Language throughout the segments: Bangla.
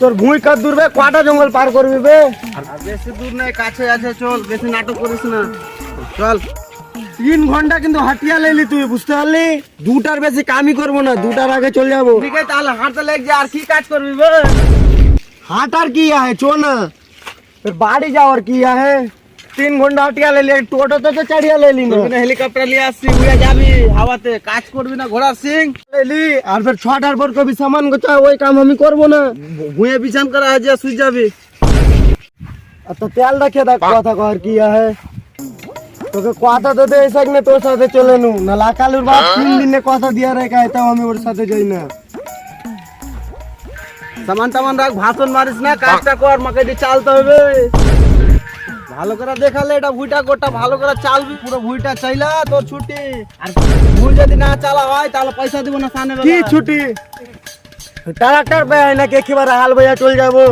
তোর ভুঁই কত দূর বে, কটা জঙ্গল পার করবি বে? আর বেশি দূর নাই, কাছে আছে, চল, বেশি নাটক করিস না, চল। 3 ঘন্টা কিন্তু হাঁটিয়া লেলি তুই, বুঝতে পারলি? 2টার বেশি কামই করবো না, 2টার আগে চলে যাবো। ঠিক আছে, তাহলে হাঁটতে লেগ যা, আর কি কাজ করবি বে? হাঁটার কি আছে, চো না। তোর বাড়ি যাওয়ার কি আছে? 3 ঘন্টা হাঁটিয়া লেলি, টোটোতে তো চড়িয়া লেলি না। হেলিকপ্টার নিয়ে আসছি, উড়ে যাবি হাওয়াতে, কাজ করবি না ঘোড়ার সিং। লেলি আর ফের 6টার পর কবি সামান গোছা, ওই কাম আমি করবো না। ভুঁয়ে বিছান করা আছে, শুই যাবি। আর তো তেল রাখে দেখ, কথা কর কি আছে। তোকে কথা তো দে এসে না, তোর সাথে চলে নু না। লাকালুর বাপ 3 দিনে কথা দিয়া রেখে, তাও আমি ওর সাথে যাই না। সামান টামান রাখ, ভাষণ মারিস না, কাজটা কর, মাকে দিয়ে চালতে হবে। ভালো করে দেখালে এটা ভুইটা গোটা ভালো করে চালবি, পুরো ভুইটা চাইলা তোর ছুটি। আর ভুই যদি না চালা হয় তাহলে পয়সা দিব না সামনে কি ছুটি? ট্রাক্টর বে নাকি একেবারে হাল বইয়া চলে যাবো?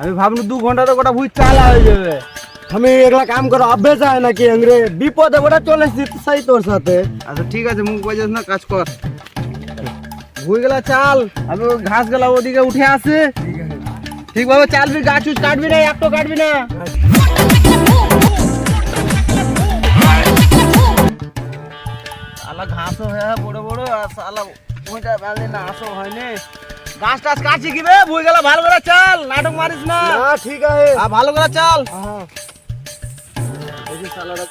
আমি ভাবলু 2 ঘন্টা তো গোটা ভুই চালা হয়ে যাবে। আমি এগুলা কাম করে অভ্যেস হয় নাকি আংরে? বিপদে বড় চলে এসেছি তোর সাথে। আচ্ছা ঠিক আছে, মুখ বাজাস না, কাজ কর। ভুই গেলা চাল, আমি ওই ঘাস গেলা ওদিকে উঠে আসে। ঠিকভাবে চালবি, গাছ উছ কাটবি না, একটু কাটবি না। শালা ঘাসও হয়ে বড় বড়, আর শালা ওইটা বেলে না আসো হয়নি। গাছ টাছ কাটছি কি বে? ভুই গেলা ভালো করে চাল, নাটক মারিস না। না ঠিক আছে। আর ভালো করে চাল। হ্যাঁ। এই যে শালারা